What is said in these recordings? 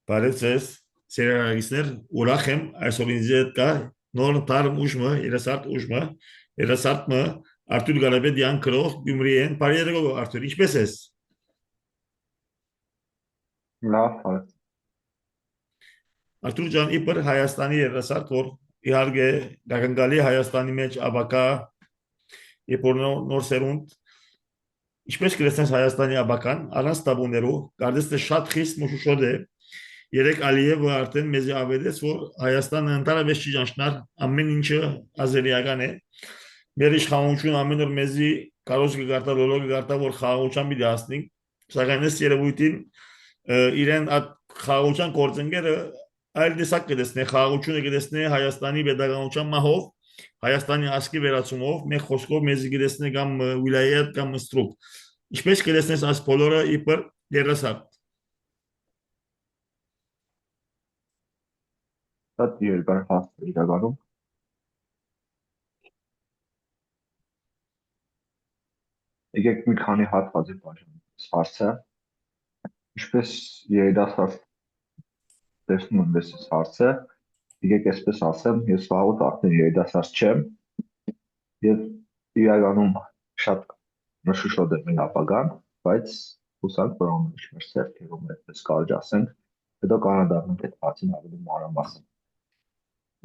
Բարև ձեզ, սիրահարիստներ, ուրախ եմ այսօր ինձ հետ կա նոր թարմ ուժմը, երասարտմը Արտուր Գալաբեդյան գրող Գյումրիեն, բարի երեկո Արտուր, ինչպես ես։ Լավ, հարց։ Արտուր ջան, իբր Հայաստանի երասարտ, որ իհարկե գագնգալի Հայաստանի մեջ աբակա, իբր նոր սերունդ, ինչպես կլեսնես Հայաստանի աբական, առանց տաբուներով, կարծես թե շատ խիստ մշուշոտ է, երեք Ալիևը արդեն մեզի ավետեց, որ Հայաստանը ընդհանրապես չի ճանչնար, ամեն ինչը ազերիական է։ Մեր իշխանություն ամեն օր մեզի կարոզ կգարտա, լոլո կգարտա, որ խաղաղության պիտի հասնենք, սակայն ըստ երևույթին իրեն այդ խաղաղության գործընկերը այլ տեսակ կտեսնի, խաղաղությունը կտեսնի Հայաստանի pedagogical մահով, Հայաստանի ասկի վերացումով, մեր խոսքով մեզի կտեսնի կամ վիլայետ կամ ստրուկ։ Ինչպես կտեսնես այս բոլորը իբր դերասար։ Շատ երկար հարց է իրականում։ Եկեք մի քանի հատվածի բաժանենք հարցը։ Ինչպես երիտասարդ տեսնում եմ ես այս հարցը, եկեք այսպես ասեմ, ես վաղուց արդեն երիտասարդ չեմ եւ իրականում շատ մշուշոտ է մեր ապագան, բայց հուսանք, որ ամեն ինչ մեր սերտերում է, այդպես կարճ ասենք, հետո կանադառնանք այդ հարցին ավելի մանրամասն։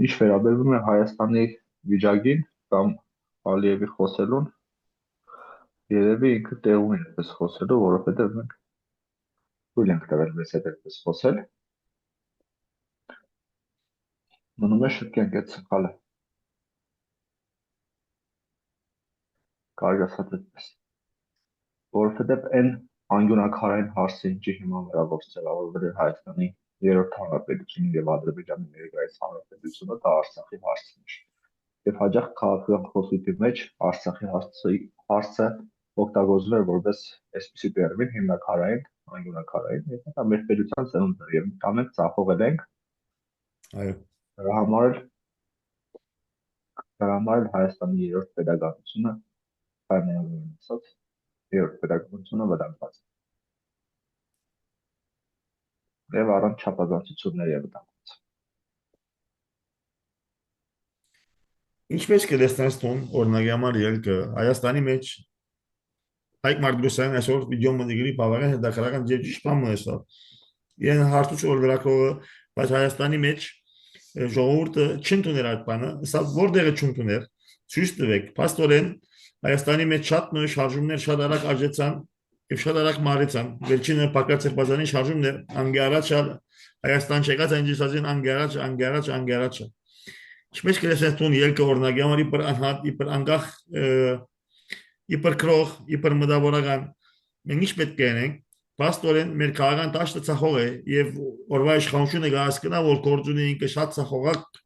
Ինչ վերաբերում է Հայաստանի վիճակին կամ Ալիևի խոսելուն, երևի ինքը տեղ ունի այդպես խոսելու, որովհետև մենք թույլ ենք տվել մեզ հետ այդպես խոսել։ Մնում է շտկենք այդ սխալը, կարելի ասած այդպես։ Որովհետև այն անկյունաքարային հարցը, ինչի հիման վրա որ ձևավորվել է Հայաստանի երրորդ հանրապետությունը եւ Ադրբեջանի ներկայիս հանրապետությունը, դա Արցախի հարցն է։ Եվ հաջող քաղաքական խոսքի մեջ Արցախի հարցը օգտագործվում է որպես այսպիսի տերմին հիմնակարային, անկյունաքարային, եւ դա մեր պետության ծնունդն է եւ ամենք ծախողել ենք Այո։ դրա համար էլ Հայաստանի երրորդ pedagogical պայմանավորվում ասած երրորդ pedagogical վտանգված եւ առանց չափազանցությունների է վտանգված։ Ինչպես կտեսնես տուն, օրինակի համար ելքը Հայաստանի մեջ Հայկ Մարտիրոսյանն այսօր վիդեո մնիգրի բավական հետաքրական եւ ճիշտ բան մսա։ Իրեն հարցուց որ վերակողը, բայց Հայաստանի մեջ ժողովուրդը չընդուներ այդ բանը, սա որտեղը չընդուներ, ցույց տվեք, փաստորեն Հայաստանի մեջ շատ նույն շարժումներ շատ արագ արժեցան եւ շատ արագ մարեցան։ Վերջինը Պակաս Սերբազյանի շարժումն էր, անգարաչ Հայաստան չեկած այնջիսազին անգարաչ։ Ինչպես կլեսես տուն ելքը օրինակի համար իբր անհատ, իբր անկախ իբր քրող, իբր մտավորական մենք ինչ պետք է անենք փաստորեն մեր քաղաքական դաշտը ցախող է եւ օրվա իշխանությունը կհասկանա որ գործունի ինքը շատ ցախողակ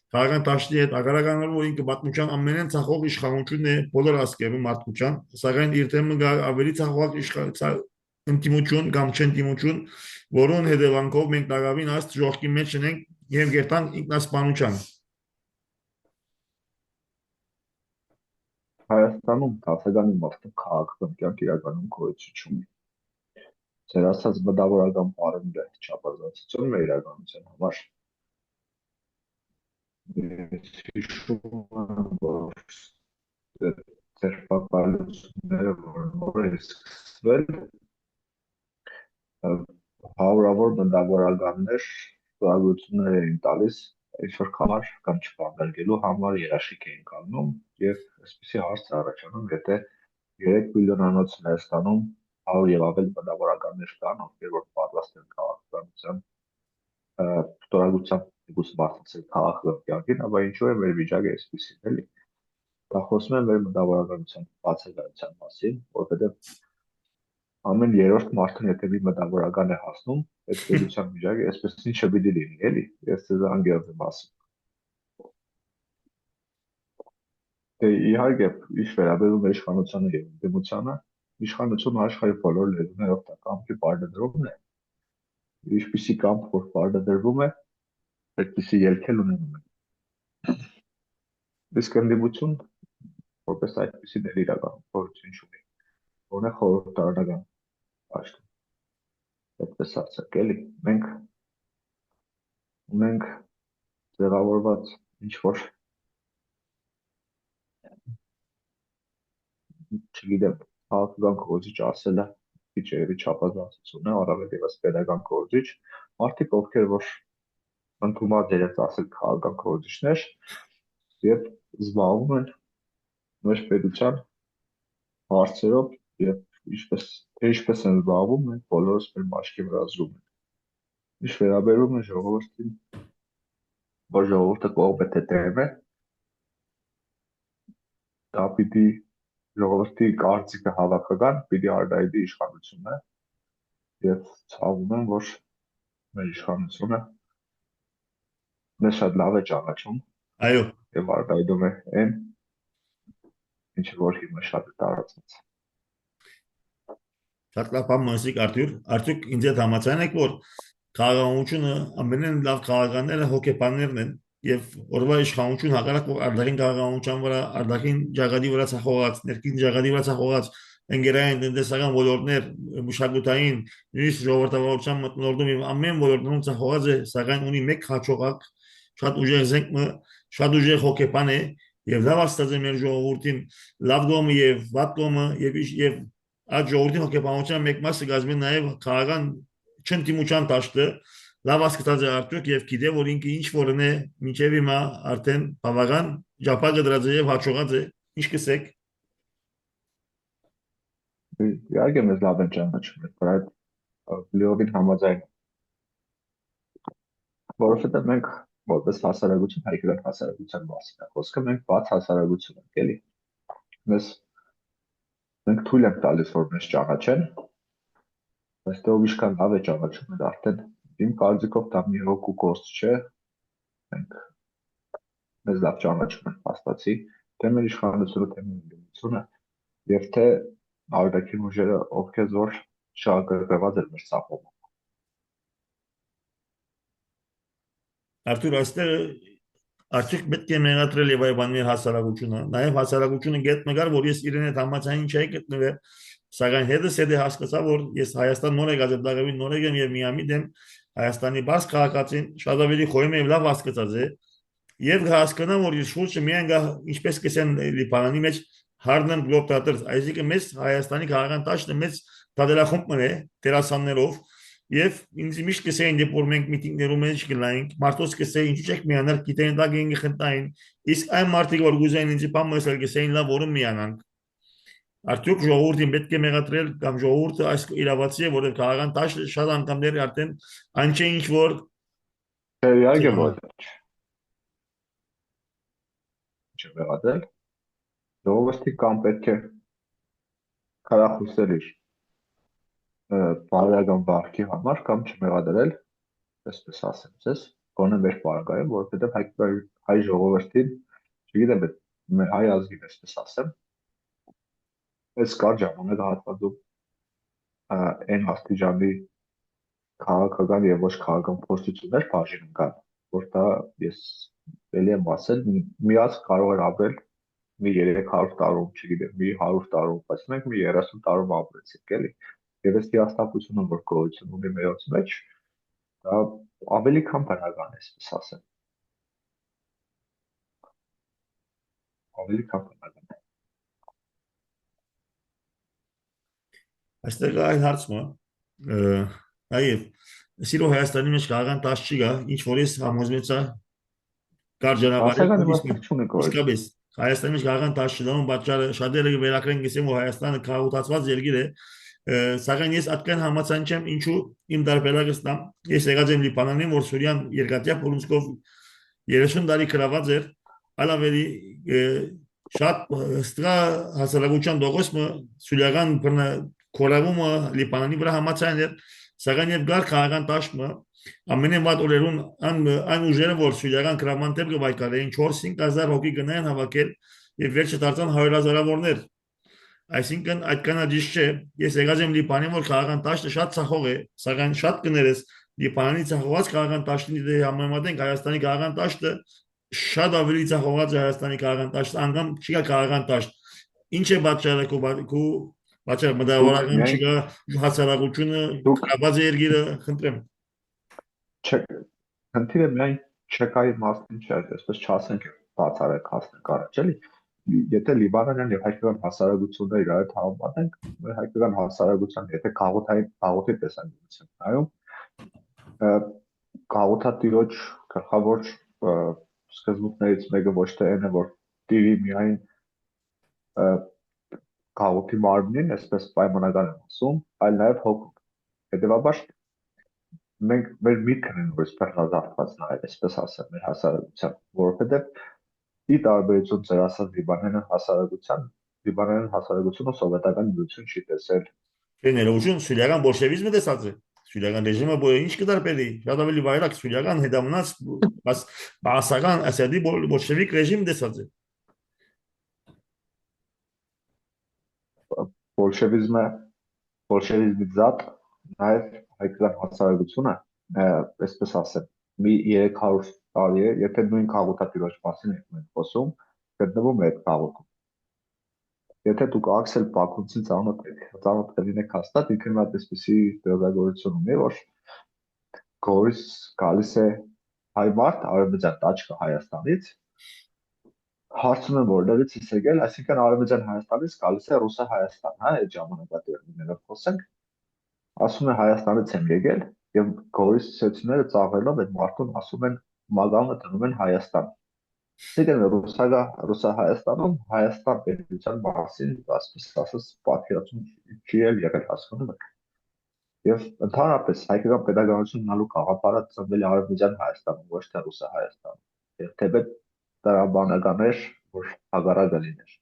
քաղաքական դաշտի հետ ագարականով որ ինքը պատմության ամենեն ցախող իշխանությունն է բոլոր ազգերում մարդկության սակայն իր թեմը ավելի ցախողակ ինտիմություն կամ չինտիմություն որոն հետևանքով մենք դակավին աստ ժողովի մեջ ունենք եւ գերտան ինքնասպանության Հայաստանում դասական իմաստով քաղաքական կյանք իրականում գոյություն չունի։ Ձեր ասած մտավորական բառերը չափազանցություն է իրականության համար։ Ես հիշում եմ, որ ձեր պատմությունները որ նոր է սկսվել, հարյուրավոր մտավորականներ զարգացումներ էին տալիս այսօր համար կամ չփակարգելու համար երաշխիք էին կանգնում եւ այսպեսի հարց առաջանում, եթե 3 միլիոնանոց Հայաստանում 100 եւ ավել մտավորականներ կան, ովքեր որ պատրաստ են քաղաքականության ստորագրությամբ գուս բարձրացել քաղաքական կյանքին, ապա ինչու է մեր վիճակը այսպեսին, էլի։ Դա խոսում է մեր մտավորականության բացակայության մասին, որովհետեւ ամեն երրորդ մարդուն եթե մի մտավորական է հասնում, այդ պետության վիճակը այսպեսին չպիտի լինի, էլի։ Ես ձեզ անգերձ եմ ասում։ Դե իհարկե, ինչ վերաբերում է իշխանությանը եւ դեմությանը, իշխանությունը աշխարհի բոլոր լեզուներով դա կամքի պարտադրումն է։ Ինչպիսի կամք որ պարտադրվում է, այդպիսի ելքել ունենում է։ Իսկ ընդդիմություն որպես այդպիսի դեր իրական գոյություն չունի։ Որն է խորհրդարանական աշխարհ։ Այդպես ասած, էլի մենք ունենք ձևավորված ինչ որ, չգիտեմ, քաղաքական գործիչ ասելը քիչ երևի չափազանցություն է, առավել ևս pedagogan գործիչ, մարդիկ ովքեր որ ընդունված երեք ասել քաղաքական գործիչներ եւ զբաղվում են մեր պետության հարցերով եւ ինչպես են զբաղվում, մենք բոլորս մեր մաշկի վրա զրում ենք։ Ինչ վերաբերում է ժողովրդին, որ ժողովուրդը կողմ է թե դեմ է, դա պիտի ժողովրդի կարծիքը հավաքական, պիտի Արդայդի իշխանությունն է եւ ցավում եմ, որ մեր իշխանությունը մեզ շատ լավ է ճանաչում Այո, եւ Արդայդում է այն, ինչ որ հիմա շատ է տարածված։ շատ լավ բան մսիկ Արտուր, արդյոք ինձ հետ համաձայն եք, որ քաղաքականությունը ամենեն լավ քաղաքականները հոգեբաններն են եւ օրվա իշխանություն հակառակ արտաքին քաղաքականության վրա, արտաքին ջագադի վրա ցախողած, ներքին ջագադի վրա ցախողած ընկերային տնտեսական ոլորտներ, մշակութային, նույնիսկ ժողովրդավարության մտնորդում եւ ամեն ոլորտում ցախողած է, սակայն ունի մեկ հաջողակ, շատ ուժեղ զենք, շատ ուժեղ հոգեբան է եւ լավ աստած է մեր ժողովրդին, լավ գոմը եւ վատ գոմը եւ այդ ժողովրդի հոգեբանության մեկ մասը գազում է նաև քաղաքական չընդդիմության դաշտը լավ հասկացած է արդյոք եւ գիտե որ ինքը ինչ որն է մինչեւ հիմա արդեն բավական ջապագը դրած է եւ հաջողած է ինչ կսեք Իհարկե մեզ լավ են ճանաչում, որ այդ լիովին համաձայն, որովհետեւ մենք որպես հասարակություն հայկական հասարակության մասին է խոսքը, մենք բաց հասարակություն ենք, էլի։ Մեզ մենք թույլ ենք տալիս, որ մեզ ճանաչեն, բայց դե ով ինչքան լավ է ճանաչում, այդ արդեն իմ կարծիքով դա մի հոգու գործ չէ, մենք մեզ լավ ճանաչում են փաստացի, թե մեր իշխանությունը, թե մեր ընդդիմությունը, եւ թե արտաքին ուժերը, ովքեր որ շահագրգռված են մեր ցախում։ Արտուր այստեղ արդյոք պետք է մեղադրել եւ այբաներ հասարակությունը նաեւ հասարակությունը գետ մգար որ ես իրեն հետ համաձայն չէի գտնվել սակայն հետս հետը հասկացա որ ես Հայաստան նոր եկած եմ դաղավին նոր եկեմ եւ միամիտ եմ Հայաստանի բաց քաղաքացին շատ ավելի խոյում եւ լավ հասկացած է եւ հասկանամ որ իր շուրջը միայն գա ինչպես կսեն Լիբանանի մեջ Harlem Globetrotters այսինքն մեծ Հայաստանի քաղաքական տաշտը մեծ դատելախումբն է դերասաններով Եվ ինձ միշտ կսեին դեպ որ մենք միտինգներում մեջ գնայինք, մարդոց կսեին ինչու՞ չեք միանալ, գիտեն դա գինգ խնդային։ Իսկ այն մարդիկ որ գուզեն ինձ բամ մսել կսեին լավ որում միանանք։ Արդյոք ժողովրդին պետք է մեղադրել կամ ժողովուրդը այս իրավացի է, որը քաղաքական տաշ շատ անգամներ արդեն այն չէ ինչ որ Թե իհարկե որ չմեղադրել, ժողովրդի կամ պետք է քարախոսել իր բարոյական վարքի համար կամ չմեղադրել, այսպես ասեմ ձեզ, գոնե մեր պարագայում, որովհետև հայ ժողովրդին, չգիտեմ, մեր հայ ազգին այսպես ասեմ, այս կար ժամանակահատվածում այն աստիճանի քաղաքական եւ ոչ քաղաքական փոստություններ բաժին կան, որ դա ես ելի եմ ասել, մի ազգ կարող էր ապրել մի 300 տարում, չգիտեմ, մի 100 տարում, բայց մենք մի 30 տարում ապրեցինք, էլի։ Եվ այս հիաստապությունը, որ գոյություն ունի մերոց մեջ, դա ավելի քան բնական է, այսպես ասեմ։ Ավելի քան բնական է։ այստեղ այն հարցը այև սիրո Հայաստանի մեջ քաղաքական տաշ չի գա, ինչ որ ես համոզմեցա կար Հասարակական ճանապարհը իմաստը չունի գոյություն։ իսկապես Հայաստանի մեջ քաղաքական տաշ չդառնում, պատճառը շատերը վերակրեն գսեմ որ Հայաստանը քաղաքացված երկիր է Սակայն ես այդքան համաձայն չեմ ինչու իմ դարբերակս տամ ես եղած եմ Լիբանանին որ Սուրիան երկաթյա փորձկով 30 տարի գրաված էր ալավերի շատ ստրա հասարակության դողոսը սուրիական կորավումը Լիբանանի վրա համաձայն էր սակայն եւ գար քաղաքական տաշմը ամենեն վատ օրերուն այն ուժերը որ սուրիական գրաման դեպ կվայկալեին 4-5 հազար հոգի գնային հավաքել եւ վերջը դարձան 100,000-ավորներ Այսինքն այդքան աջիշ չէ, ես եկած եմ Լիբանան, որ քաղաքական տաշտը շատ ցախող է, սակայն շատ կներես Լիբանանի ցախողած քաղաքական տաշտի դե համեմատենք Հայաստանի քաղաքական տաշտը շատ ավելի ցախողած է Հայաստանի քաղաքական տաշտը, անգամ չի քաղաքական տաշտ։ Ինչ է պատճառը քո պատճառը Դուք մտավորական միայն չի հասարակությունը դուք կապած է երկիրը, խնդրեմ։ չէ, Խնդիրը միայն չեկայի մասին չէ, այսպես չասենք բացառեք հասնենք առաջ էլի։ Եթե Լիբանանյան եւ հայկական հասարակությունները իրար հետ համեմատենք, մեր հայկական հասարակության եթե քաղաքի տեսանկյունից նայում, քաղաքատիրոջ գլխավոր սկզբունքներից մեկը ոչ թե այն է, որ տիրի միայն քաղաքի մարմնին, այսպես պայմանական եմ ասում, այլ նաև հոգում։ Հետևաբար մենք մեր միտքն են որ սպերնազարդված նայել, այսպես ասեմ, մեր հասարակության, որովհետև ի տարբերություն ձեր ասած Լիբանանյան հասարակությունը սովետական միություն չի տեսել։ Ներողություն, սուրիական բոլշևիզմը տեսած է։ Սուրիական ռեժիմը ինչ կդարբերի, շատ ավելի վայրակ սուրիական հետամնաց բասական ասադի բոլշևիկ ռեժիմ տեսած է։ Բոլշևիզմը բոլշևիզմի զատ նաև հայկական հասարակությունը, այսպես ասեմ, մի 300 տարի է, եթե նույն քաղաքատիրոջ մասին ենք խոսում, գտնվում է այդ քաղաքում։ Եթե դուք Աքսել Բաքունցին ծանոթ կլինեք հաստատ, ինքն մի հատ այսպիսի տեղեկատվություն ունի, որ գորիս գալիս է հայ մարդ արևմտյան տաճկա Հայաստանից, հարցում են որտեղից է եկել, այսինքն արևմտյան Հայաստանից գալիս է Ռուսա-Հայաստան, հա, այդ ժամանակատեղիներով խոսենք, ասում է Հայաստանից եմ եկել եւ գորիս ցեցիները ծաղրելով այդ մարդուն ասում են մագալը դնում են Հայաստան։ Այսինքն Ռուսա-Հայաստանում Հայաստան պետության մասին ասես ասես պատկերացում չի եղել հասկանում եք։ Եվ ընդհանրապես հայկական pedagogical ունալու գաղափարը ծնվել է Արևմտյան Հայաստանում, ոչ թե Ռուսա-Հայաստանում։ Եվ թեպետ տրամաբանական էր, որ հագարակը լիներ։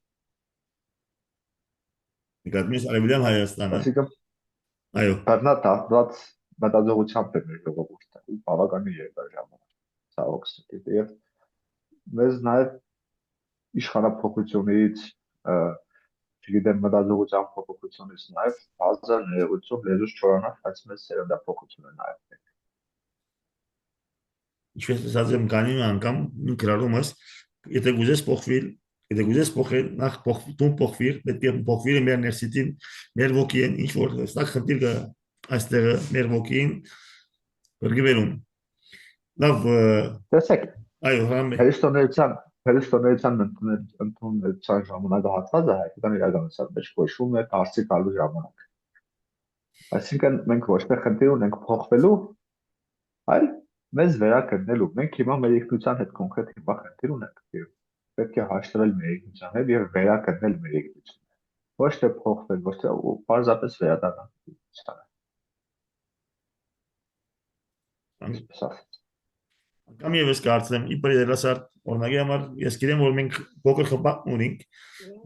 Նկատմամբ Արևելյան Հայաստանը։ Այսինքն Այո։ բռնատած մտածողությամբ է մեր ժողովուրդը ու բավականին երկար ժամանակ ցավոք սրտի եւ մեզ նաև իշխանափոխությունից, չգիտեմ, մտածողության փոփոխությունից նաև հազար ներողություն լեզուս չորանալ, բայց մեզ սերնդափոխություն է նաև։ Ինչպես ասած եմ կանի անգամ գրառումս, եթե գուզես փոխվել, եթե գուզես փոխել, նախ փոխվիր, պետք է փոխվիր մեր ներսիտին, մեր ոգին, ինչ որ սա խնդիր կա այստեղ մեր ոգին բրգվելուն։ Լավ, Տեսեք, այո, համ հերիստոնեության ընդունեցան ժամանակահատվածը հայկական իրականության մեջ կոչվում է դարձի գալու ժամանակ։ Այսինքն մենք ոչ թե խնդիր ունենք փոխվելու, այլ մեզ վերականգնելու։ Մենք հիմա մեր ինքնության հետ կոնկրետ հիմա խնդիր ունենք եւ պետք է հաշտվել մեր ինքնության հետ եւ վերականգնել մեր ինքնությունը։ Ոչ թե փոխվել, ոչ թե պարզապես վերադառնալ ինքնությանը։ Կամ ես կարծեմ, իբր երասար օրինակի համար ես գիտեմ, որ մենք փոքր խփակ ունենք,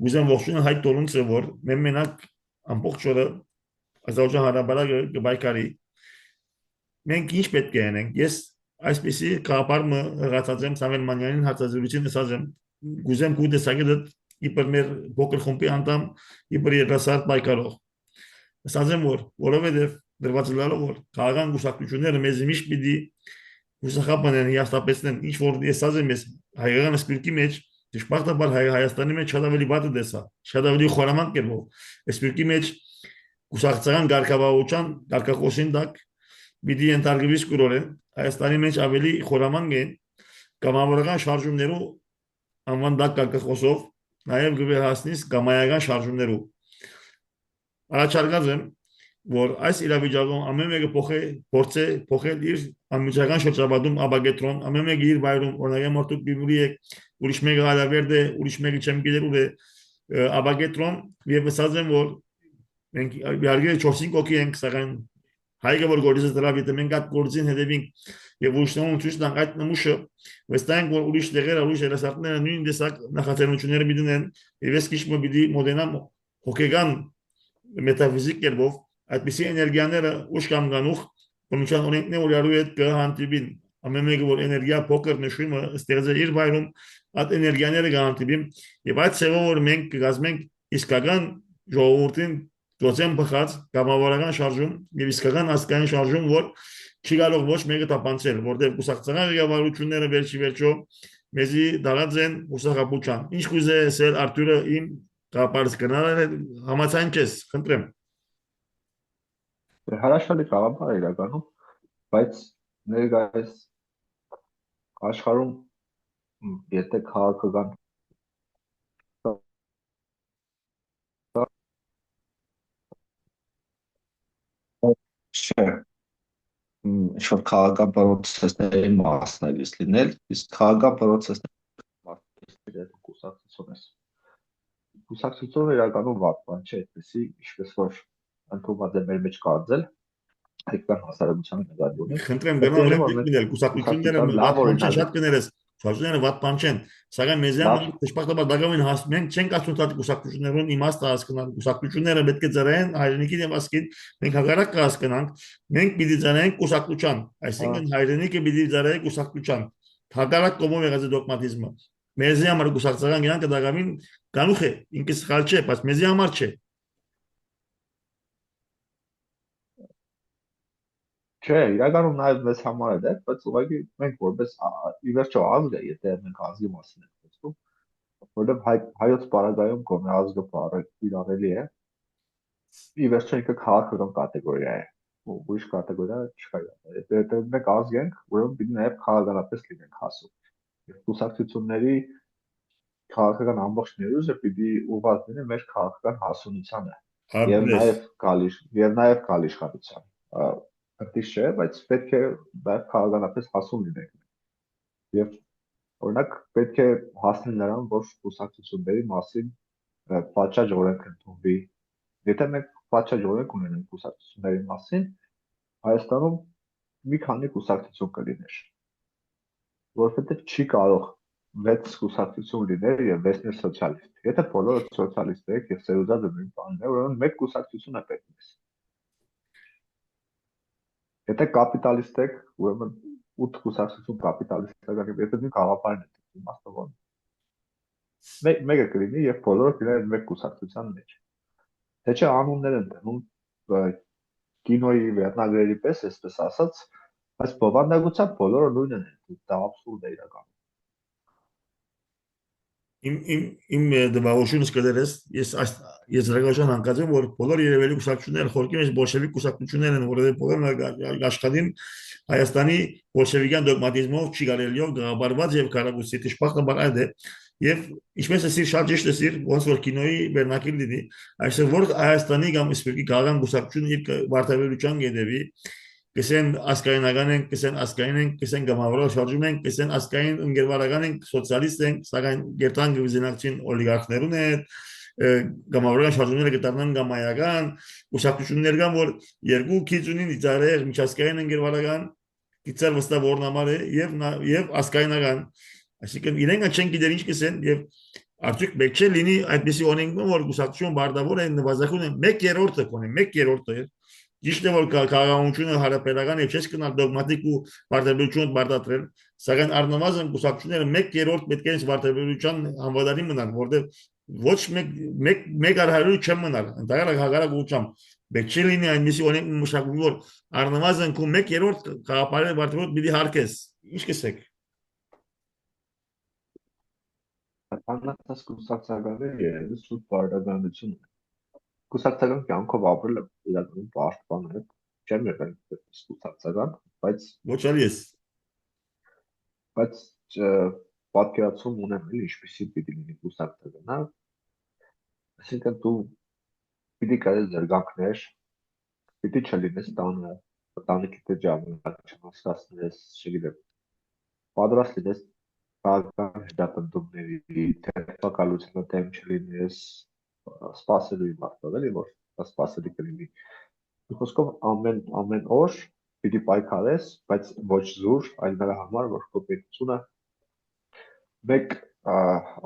ուզեմ ողջունել հայ տոնունցը, որ մենակ ամբողջ օրը ազգային հարաբերակը կբայկարի։ Մենք ինչ պետք է անենք։ Ես այսպեսի կապարմը հղացած եմ Սամվել Մանյանին հարցազրույցին ասած եմ, գուզեմ քու տեսակետը իբր մեր փոքր խմբի անդամ, իբր երասար բայկարող։ Ասած եմ, որ որովհետև դրված լալով որ քաղաքական գուսակցությունները մեզ միշտ պիտի Ուսախապանեն հիաստապեցնեն ինչ որ ես ասեմ ես հայկական սպիրկի մեջ դժբախտաբար Հայաստանի մեջ շատ ավելի վատ է դեսա շատ ավելի խորամանկ է որ սպիրկի մեջ ուսակցական ղարքավաուչան ղարքախոսին դակ պիտի ընտարգվիս կուրորեն Հայաստանի մեջ ավելի խորամանկ են կամավորական շարժումներով անվան դակ ղարքախոսով նաև գվեհասնիս կամայական շարժումներով առաջարկած եմ որ այս իրավիճակում ամեն մեկը փորձե փոխել իր անմիջական շրջապատում աբագետրոն ամեն մեկը իր վայրում օրինակ մարդուկ բիբլի է ուրիշ մեկը ալավերդե ուրիշ մեկը չեմ գիտեր ու աբագետրոն եւ ասած եմ որ մենք իհարկե 4-5 հոգի ենք սակայն հայկը որ գործը դրա վիճը մենք այդ գործին հետևենք եւ ուրիշներուն ցույց տանք այդ նմուշը վստահենք որ ուրիշ տեղերը ուրիշ երասարտները նույն տեսակ նախաձեռնությունները բիդնեն եւ ես քիչ մոբիլի մոդենամ հոգեգան մետաֆիզիկ կերպով այդպիսի էներգիաները ուշ կամ գանուխ բնության օրենքն որ yarու հետ կհանդիպին ամեն մեկը որ էներգիա փոքր նշումը ստեղծել իր վայրում այդ էներգիաները կհանդիպին եւ այդ ծավալը որ մենք կգազմենք իսկական ժողովրդին դոцент բխած կամավորական շարժում եւ իսկական ասկային շարժում որ չի կարող ոչ մեկը տապանցել որտեղ կուսակցական ղեկավարությունները վերջի վերջո մեզի դարած են ուսախապուչան ինչ կուզե ասել Արտուրը իմ կապարս կնալ համացան չես խնդրեմ Հարաշալի գաղափար է իրականում, բայց ներկայիս Աշխարհում եթե քաղաքական չէ, ինչ-որ քաղաքական process-ների մասն է լույս լինել, իսկ քաղաքական process-ների մասն է կուսակցություն է։ Կուսակցությունը իրականում վատ բան չէ, այդպեսի, ինչպես որ ընդունված է մեր մեջ կարծել, հայկական հասարակության նկատմամբ, Խնդրեմ պետք է գնալ լինի, եմ որ մեկ մենք մինել կուսակցությունները կուսակցության լավ վատ բան չեն օրինակ շատ կներես կուսակցությունները վատ բան չեն սակայն մեզ համար լավ դժբախտաբար դակամին հաս մենք չենք ասում դա կուսակցություններուն իմաստը հասկանալ կուսակցությունները պետք է ծրեն հայրենիքի եւ ասկին մենք հակառակ կհասկանանք մենք պիտի ծրենք կուսակցության այսինքն հայրենիքը պիտի ծրե կուսակցության հակառակ կողմով եղած է դոգմատիզմը մեզ համար կուսակցական կյանքը դակամին կանուխ է ինքս սխալ չէ բայց մեզ համար չէ չէ, իրականում նաև մեզ համար է դա, բայց ուղղակի մենք որպես ի վերջո ազգ է, եթե մենք ազգի մասին ենք խոսում, որովհետև հայոց պարագայում կողմի ազգը բառը իրարելի է, ի վերջո ինքը քաղաքական կատեգորիա է, ու ուրիշ կատեգորիա չկա։ Եթե մենք ազգ ենք, ուրեմն պիտի նաև քաղաքականապես լինենք հասու։ Եվ կուսակցությունների քաղաքական ամբողջ ներուժը պիտի ուղղված լինի մեր քաղաքական հասունությանը եւ ապրես նաև գալ իշխանության։ Ըրտիշ չէ, բայց պետք է նաև քաղաքականապես հասուն լինենք։ Եվ օրինակ պետք է հասնել նրան, որ կուսակցությունների մասին պատշաճ օրենք ընդունվի։ Եթե մենք պատշաճ օրենք ունենանք կուսակցությունների մասին, Հայաստանում մի քանի կուսակցություն կլիներ, որովհետև չի կարող 6 կուսակցություն լինել եւ 6-ն սոցիալիստ։ Եթե բոլորը սոցիալիստ եք եւ սերունդը նույն բանն է, ուրեմն մեկ կուսակցություն է պետք մեզ։ Եթե կապիտալիստ եք, ուրեմն 8 կուսակցություն կապիտալիստական եւ եթե նույն գաղափարն է իմաստը ո՞ն։ Մեկը կլինի եւ բոլորը կլինեն մեկ կուսակցության մեջ։ Թե չէ անուններ են դնում կինոյի վերնագրերի պես, այսպես ասած, բայց բովանդակությամբ բոլորը նույնն են, դա абսուրդ է իրականում։ իմ դպահությունս կդերես ես ռեգլաշան հանկած եմ որ բոլոր երևելի կուսակցությունները խորքի մեջ բոլշևիկ կուսակցություններ են որովհետև բոլորն աշխատին Հայաստանի բոլշևիկյան դոգմատիզմով չի կարելիով գաղաբարված եւ կարագուսի դժբախտաբար այդ է եւ ինչպես է շատ ճիշտ է ոնց որ կինոյի վերնակիր լինի այսօր որ Հայաստանի կամ իսպիրկի քաղաքական կուսակցությունը իր վարտավերության գետևի կսեն ասկայնական են, կսեն ասկային են, կսեն գամավորով շարժում են, կսեն ասկային ընկերվարական են, սոցիալիստ են, սակայն գերտան գվիզինակցին օլիգարխներուն են, գամավորական շարժումները կտարնան գամայական, ուշակություններ կան, որ երկու քիչ ունին իծարեղ, միջազգային ընկերվարական, գիծար վստահ որնամար է եւ ասկայնական։ Այսինքն իրենք չեն գիտեր ինչ կսեն եւ արդյոք պետք չէ լինի այդպեսի օրենքն որ գուսակցություն բարդավոր է նվազագույն է 1/3-ը կոնե 1/3-ը Ճիշտ է որ քաղաքականությունը հարաբերական եւ չես կնալ դոգմատիկ ու բարդաբերություն բարդատրել, սակայն առնվազն կուսակցությունները 1/3 պետք է բարդաբերության համվադարի մնան, որտեղ ոչ մեկ արհարու չեմ մնալ, ընդհանրապես հագարակ ուղղությամբ պետք չի լինի այնպեսի օրենք մշակվի որ առնվազն քո 1/3 քաղաքապարի բարդաբերություն պիտի հարկես։ Ինչ կսեք։ Աննացած կուսակցականների երևի սուտ բարդականություն է։ Կուսակցական կյանքով ապրելը իրականում բարդ բան է։ Չեմ եղել կուսակցական, Ոչ ալի ես։ բայց պատկերացում ունեմ էլի ինչպեսի պիտի լինի կուսակցական, հա։ Այսինքն դու պիտի կարես զարգանքներ, պիտի չլինես տանը, տանիքի դե ժամանակ չհասնես, չգիտեմ, պատրաստ լինես քաղաքական հետապնդումների, թերթակալությունը դեմ չլինես, սպասելու իմաստով էլի, որ սպասելի կլինի։ Խոսքով ամեն օր պիտի պայքարես, բայց ոչ զուր, այլ նրա համար, որ քո պետությունը մեկ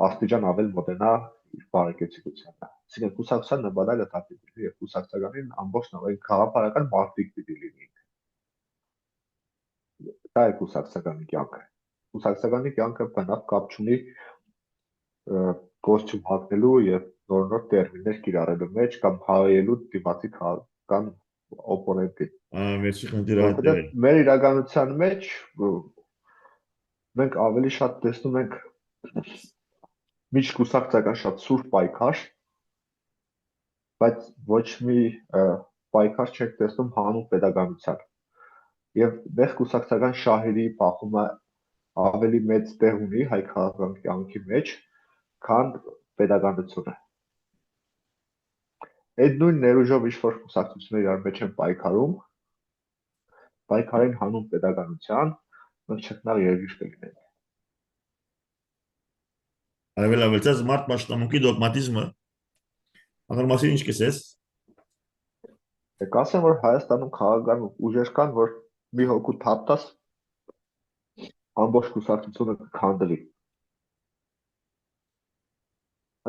աստիճան ավել մոտենա իր բարեկեցիկությանը։ Այսինքն կուսակցության նպատակը դա պիտի լինի եւ կուսակցականին ամբողջ նավային քաղաքական մարտիկ պիտի լինի։ Դա է կուսակցականի կյանքը։ Կուսակցականի կյանքը բնավ կապ չունի կոստյում հագնելու եւ նոր տերմիններ կիրառելու մեջ կամ հայելու դիմացի քաղաքական օպոնենտի։ Վերջի խնդիրը այդ է։ Որովհետեւ մեր իրականության մեջ մենք ավելի շատ տեսնում ենք միջկուսակցական շատ սուր պայքար, բայց ոչ մի պայքար չեք տեսնում հանուն pedagogical։ Եվ դες կուսակցական շահերի բախումը ավելի մեծ տեղ ունի հայ քաղաքական կյանքի մեջ, քան pedagogiությունը։ Այդ նույն ներուժով ինչ-որ կուսակցություններ իրար մեջ են պայքարում, պայքարին հանուն pedagogiության, մենք չկնալ երկիր կլինենք։ Առավելապես մարդ պաշտամունքի դոգմատիզմը, անգամ մասին ինչ կսես, Կասեմ, որ Հայաստանում քաղաքական ուժեր կան, որ մի հոգու թափտաս ամբողջ կուսակցությունը կքանդվի։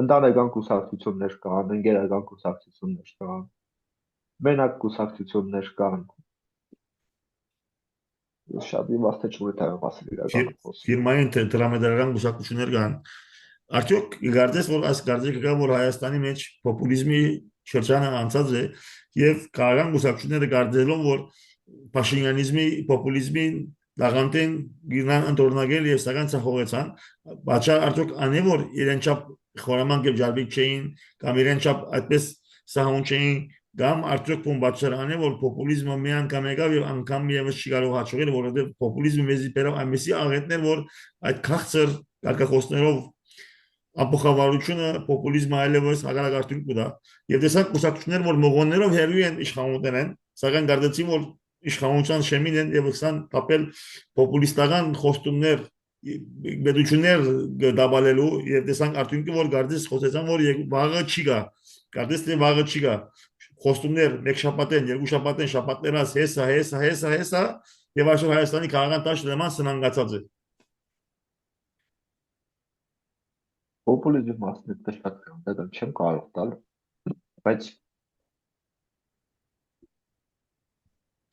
Ընտանեկան կուսակցություններ կան, ընկերական կուսակցություններ կան, մենակ կուսակցություններ կան։ Ես շատ իմաստ չունի թե մասը իրականում խոսում։ ֆիրմային դրամետրական գուսակցություններ կան, արդյոք գարդես որ այս գարդերը կա որ Հայաստանի մեջ պոպուլիզմի շրջանը անցած է եւ քաղաքական գուսակցությունները գարդելով որ փաշինյանիզմի պոպուլիզմին դաղանտեն գինան ընդորնագել եւ սակայն ցախողեցան բաչար արդյոք անե որ իրեն չափ խորամանկ եւ ջարբիկ չէին կամ իրեն չափ այդպես սահուն չէին կամ արդյոք փոն բաչար անե որ պոպուլիզմը մի անգամ եկավ եւ անգամ եւս չի կարող հաջողել որովհետեւ պոպուլիզմը մեզի բերավ այնպեսի աղետներ որ այդ քաղցր կարգախոսներով ապոխավարությունը պոպուլիզմը այլևս հակարակարգություն կուտա եւ տեսակ կուսակցություններ որ մողոններով հերույ են իշխանություններ են սակայն գարդեցին որ իշխանության շեմին են եւ սկսան տապել պոպուլիստական խոստումներ բեդություններ դաբալելու եւ տեսանք արդյունքը որ գարդես խոսեցան որ վաղը չի գա գարդես թե վաղը չի գա խոստումներ մեկ շաբաթեն երկու շաբաթեն շաբաթներս հեսա եւ այսօր Հայաստանի քաղաքական տաշ դրաման սնանգացած է Պոպուլիզմի մասն է շատ կան, չեմ կարող տալ, բայց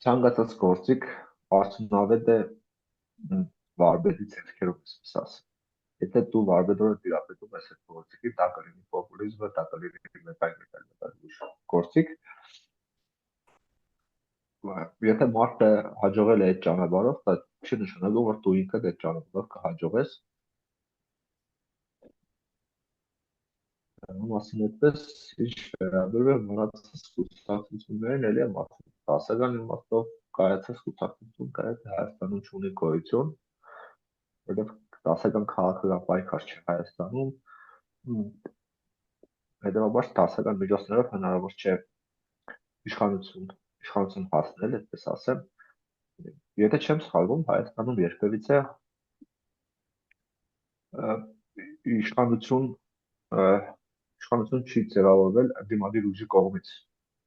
ցանկացած գործիք արդյունավետ է վարպետի ձեռքերով ասած։ Եթե դու վարպետորը տիրապետում ես այդ գործիքի, դա կլինի պոպուլիզմը, դա կլինի մեկ գործիք։ Եթե մարդը հաջողել է այդ ճանապարհով, դա չի նշանակում, որ դու ինքդ այդ ճանապարհով կհաջողես։ Մասին այդպես ինչ վերաբերում է մնացած կուսակցություններին, էլի եմ ասում, դասական իմաստով կայացած կուսակցություն կայաց Հայաստանում չունի գոյություն, որովհետև դասական քաղաքական պայքար չէ Հայաստանում, հետևաբար դասական միջոցներով հնարավոր չէ իշխանություն հասնել, այդպես ասեմ։ Եթե չեմ սխալվում, Հայաստանում երբևիցե իշխանություն չի ձևավորվել դիմադիր ուժի կողմից։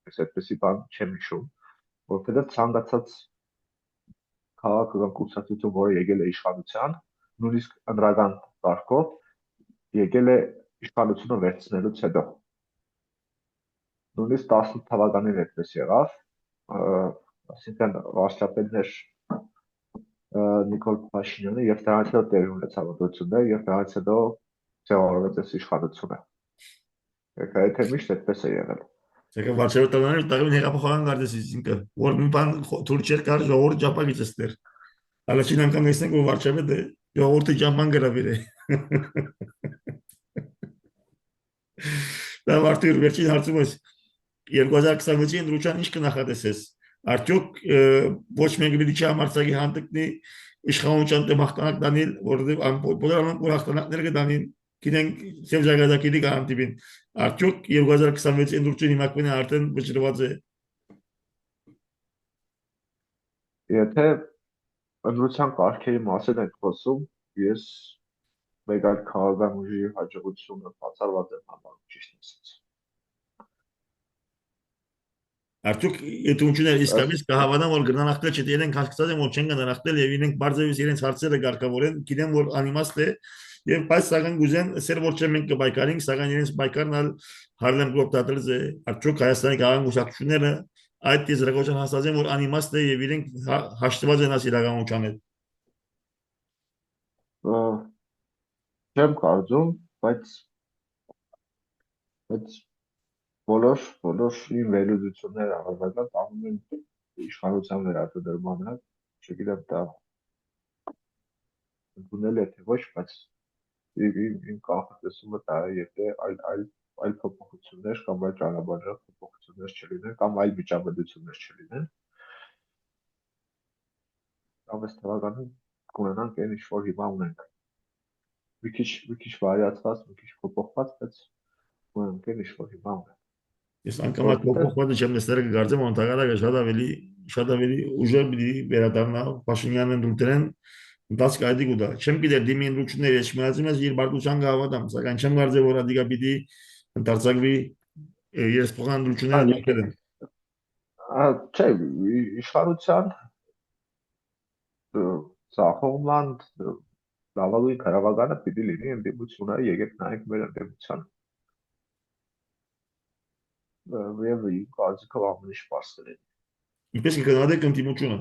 Ես այդպեսի բան չեմ հիշում, որովհետև ցանկացած քաղաքական կուսակցություն, որը եկել է իշխանության, նույնիսկ ընդրական կարգով եկել է իշխանությունը վերցնելուց հետո։ Նույնիսկ 18 թվականին այդպես եղավ, այսինքն վարչապետներ Նիկոլ Փաշինյանը եւ դրանից հետո տեղի ունեցավ ընտրությունները եւ դրանից հետո ձևավորվեց իշխանությունը։ Եթե միշտ այդպես է եղել։ Սակայն վարչապետարանը տաղին հեղափոխական գարդեսից ինքը որ մի բան թույլ չէր կար ժողովուրդ ճապակից էստեր Առաջին անգամ տեսնենք որ վարչապետը ժողովրդի ճամփան գրավիր է Դա Արտուր վերջին հարցում ես 2026-ի ընտրության ինչ կնախատեսես արդյոք ոչ մեկ մի չհամարցակի հանդգնի իշխանության դեմ հաղթանակ դանել որովհետև բոլոր անոնք որ հաղթանակներ կդանին գիտենք ծև ժագադակի գանտիվին արդյոք 2026-ի ընտրությունը հիմա կնա արդեն վճռված է Եթե ընտրության կարգերի մասին ենք խոսում, ես մեկ այլ քաղաքական ուժի հաջողությունը բացառված եմ համարում ճիշտ ասած։ Արդյոք այդ ունջները իսկապես կհավանան որ գնանախտել չդերեն հասկացած են որ չեն գնանախտել եւ իրենք բարձրավից իրենց հարցերը կարգավորեն գիտեն որ անիմաստ է եւ բայց սակայն գուզեն ասել որ չէ մենք կբայկարենք սակայն իրենց բայկարնալ Հարլեմ գլոբտատելզ է արդյոք Հայաստանի քաղաքական գուշակությունները այդ դիզրագոչան հասած են որ անիմաստ է եւ իրենք հաշտված են աս իրականության հետ Չեմ կարծում, բայց բոլոր իմ վերլուծությունները հավանական տանում են իշխանության վերարտադրմանը, չգիտեմ դա ընդունել է թե ոչ, բայց իմ կանխատեսումը դա է, եթե այլ փոփոխություններ կամ այլ ճանապարհով փոփոխություններ չլինեն կամ այլ վիճաբանություններ չլինեն, կամ ըստ թվականի կունենանք այն ինչ որ հիմա ունենք։ Մի քիչ վարիացված, մի քիչ փոփոխված, բայց ունենք այն ինչ որ հիմա ունենք։ Ես անգամ այդ Որովհետև փոփոխվածը չեմ նստել կգարձեմ որ ընդհանրապես շատ ավելի ուժեղ պիտի վերադառնա Փաշինյանն դուրտերեն դաս կայդի գուտա չեմ գիտեր դիմի ընդրություններ ես մտածում ես իր բարգուցան գավադամ սակայն չեմ կարծեմ որ ադիգա պիտի դարձակվի ես փոխան ընդրությունները նյութեր են չէ, իշխանության ցախողման լավագույն քարավականը պիտի լինի ընդդիմությունը, եկեք նայենք մեր ընդդիմությանը։ Եվ իմ կարծիքով ամեն ինչ պարզ կլինի։ ինչպես կգնահատեք ընդդիմությունը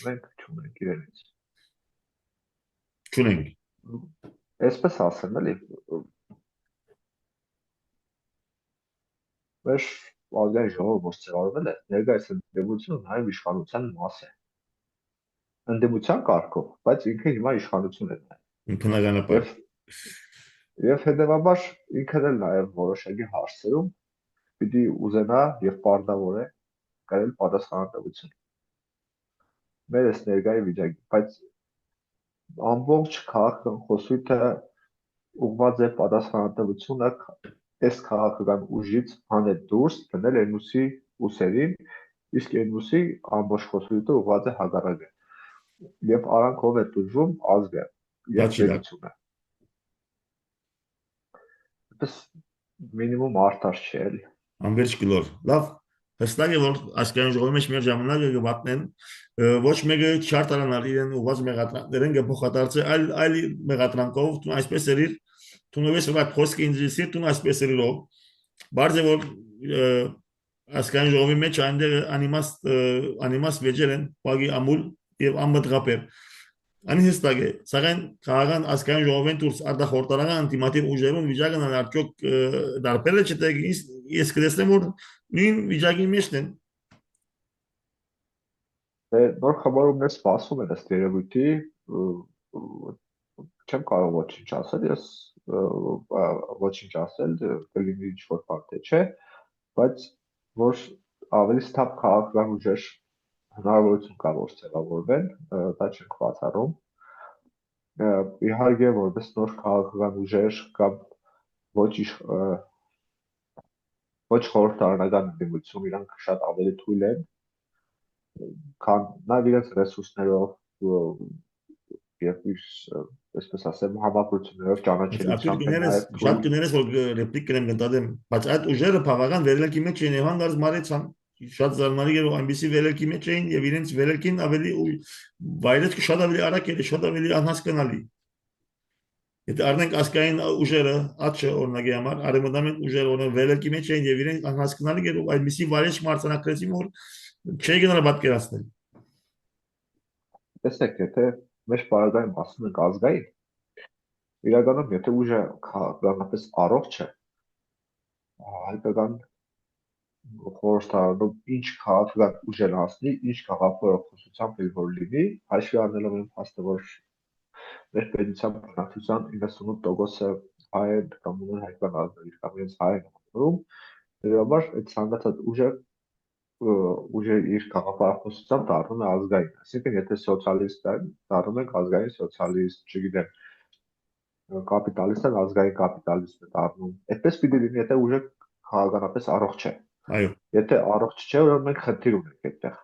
Մենք չունենք իրենից։ չունենք Այսպես ասեմ, էլի, մեր ազգային ժողովը ոնց ձևավորվել է, ներկայիս ընդդիմությունը նաև իշխանության մաս է։ Ընդդիմության կարգով, բայց ինքը հիմա իշխանություն է նաև։ բնականաբար Եվ հետևաբար ինքն էլ նաև որոշակի հարցերում պիտի ուզենա եւ պարտավոր է կրել պատասխանատվություն։ Մեր այս ներկայի վիճակի, բայց ամբողջ քաղաքական խոսույթը ուղղված է պատասխանատվությունը այս քաղաքական ուժից հանել դուրս, դնել Էնուսի ուսերին, իսկ Էնուսի ամբողջ խոսույթը ուղղված է հակառակը։ Եվ արանքով է տուժում ազգը եւ պետությունը։ Այդպես մինիմում արդար չէ էլի։ Անվերջ գլոր լավ հստակ է որ ասկային ժողովի մեջ մեր ժամանակը կվատնեն ոչ մեկը չարտարանալ իրեն ուղղված մեղադրանքներեն կփոխադարձի այլ մեղադրանքով այսպես էր թունովես որ խոսքը ինձ տուն այսպես էր ով բարձր որ ասկային ժողովի մեջ այնտեղ անիմաստ վեճեր են բագի ամուլ եւ ամբդղապեր Ani hստակ է, սակայն քաղաքական ասկային ժողովեն դուրս արտախորտարական անտիմատիվ ուժերուն վիճակն արդյոք դարբեր է չտե ես կտեսնեմ որ նույն վիճակի մեջն են Նոր խմորումներ սպասում են ըստ երևույթի չեմ կարող ոչինչ ասել ես ոչինչ ասել կլինի ինչ որ բան թե չէ բայց որ ավելի սթափ քաղաքական ուժեր հնարավորություն կա որ ձևավորվեն դա չենք բացառում իհարկե որպես նոր քաղաքական ուժեր կամ ոչ խորհրդարանական ընդդիմություն իրանք շատ ավելի թույլ են քան նաև իրենց ռեսուրսներով եւ այսպես ասեմ հավաքություններով ճանաչելիությամբ են նաև շատ կներես որ ռեպլիկ կնեմ կտադեմ բայց այդ ուժերը բավական վերելքի մեջ են Եվան դարձ մարեցան շատ զարմանալի է որ այնպեսի վերելքի մեջ էին եւ իրենց վերելքին ավելի վայրեցքը շատ ավելի արագ էր շատ ավելի անհասկանալի Եթե առնենք ասկային ուժերը աչը օրինակի համար արևմտամետ ուժերը օրինակ վերելքի մեջ էին եւ իրենք անհասկանալի էր ու այնպեսի վայրեցք մարտանակրեցին որ չի գնալ պատկերացնել տեսեք եթե մեր պարագայում ասում ենք ազգային իրականում եթե ուժը քաղաքականապես առողջ է հայկական խորհրդարանում ինչ քաղաքական ուժեր հասնի, ինչ գաղափարախոսությամբ էլ որ լինի, հաշվի առնելով այն փաստը, որ մեր պետության բնակչության 98%-ը հայ են կամ ունեն հայկական ազգեր կամ իրենց հայ են համարում, դրաբար այդ ցանկացած ուժը իր գաղափարախոսությամբ դառնում է ազգային, այսինքն եթե սոցիալիստ են, դառնում են ազգային սոցիալիստ, չգիտեմ, կապիտալիստ են, ազգային կապիտալիստ է դառնում։ Այդպես պիտի լինի, եթե ուժը քաղաքականապես առողջ է։ Այո Եթե առողջ չէ, ուրեմն մենք խնդիր ունենք այդտեղ։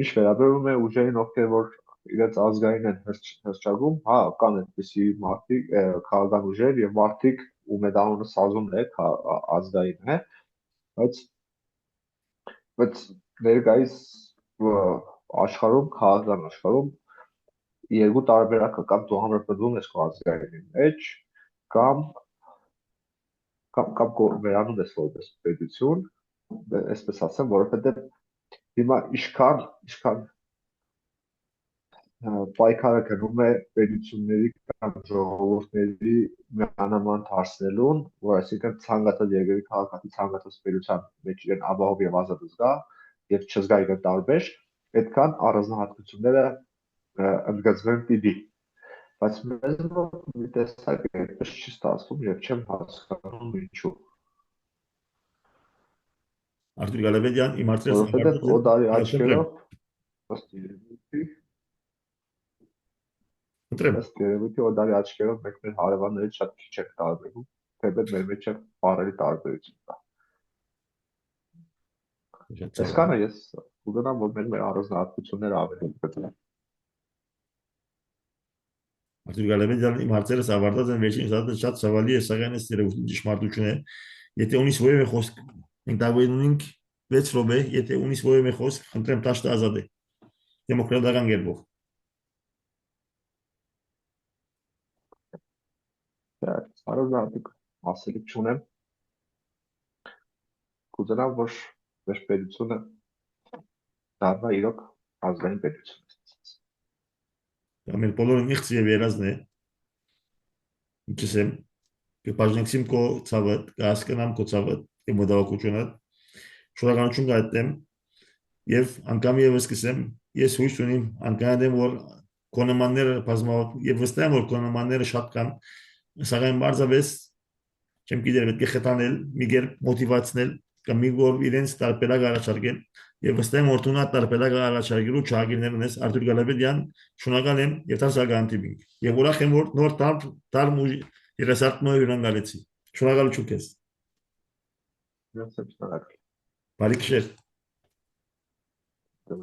Ինչ վերաբերում է ուժերին, ովքեր որ իրենց ազգային են հրճագում, հա, կան այդպիսի մարդիկ, քաղաքական ուժեր եւ մարդիկ, ում այդ անունը սազում է ազգային է, բայց ներկայիս աշխարհում, քաղաքական աշխարհում երկու տարբերակ կա, կամ դու համապատասխանում ես քո ազգային մեջ, կամ վերանում ես որպես պետություն, այսպես ասեմ, որովհետև հիմա ինչքան պայքարը գնում է պետությունների կամ ժողովուրդների միանման դարձնելուն, որ այսինքն ցանկացած երկրի քաղաքացի ցանկացած պետության մեջ իրեն ապահով եւ ազատ զգա եւ չզգա իրեն տարբեր, այդքան առանձնահատկությունները ընդգծվեն պիտի բայց մեզ մի տեսակ այդպես չի ստացվում եւ չեմ հասկանում ինչու Արտուր Գալավեդյան իմացրեց որովհետեւ օդարի աչքերով ըստ երևույթի Ընտրեմ։ Ըստ երևույթի օդարի աչքերով մենք մեր հարևաններից շատ քիչ ենք տարբերվում, թեպետ մեր մեջ բառերի տարբերություն կա։ Շատ ցավալի։ Այսքանը ես կուզենամ, որ մեր առանձնահատկությունները ավելի գտնեն։ Արտուր Գալավեյան իմ հարցերս ավարտած են վերջին հատը շատ ցավալի է, սակայն այս երևույթի ճշմարտություն է։ Եթե ունիս որևէ խոսք, մենք դավայել ունենք 6 րոպե, եթե ունիս որևէ խոսք, խնդրեմ տաշտը ազատ է։ Դեմոկրատական կերպով։ Առանձնահատուկ ասելիք չունեմ, կուզենամ, որ մեր պետությունը դառնա իրոք ազգային պետություն։ Դա մեր բոլորը իղծ եւ երազն է։ Ինչպես եմ կբաժնեցիմ քո ցավը, կհասկանամ քո ցավը եւ մտահոգությունը։ Շնորհակալություն կհայտնեմ եւ անգամ եւս կսեմ, ես հույս ունեմ անգամ որ կոնոմանները բազմավ եւ վստահ եմ որ կոնոմանները շատ կան, սակայն բարձավես չեմ գիտեր պետք է խթանել, մի կերպ մոտիվացնել կամ մի որ իրենց տարբերակ առաջարկել եւ վստահ եմ որ դու նա տարբերակ առաջարկելու ճագիրներ ունես Արտուր Գալավեյան շնորհակալ եմ եւ տասագանտիբինգ եւ ուրախ եմ որ նոր տարմ ու երասարտնո հյուրընկալեցի շնորհակալություն քեզ Ես եմ շնորհակալ։ բարի գիշեր Դե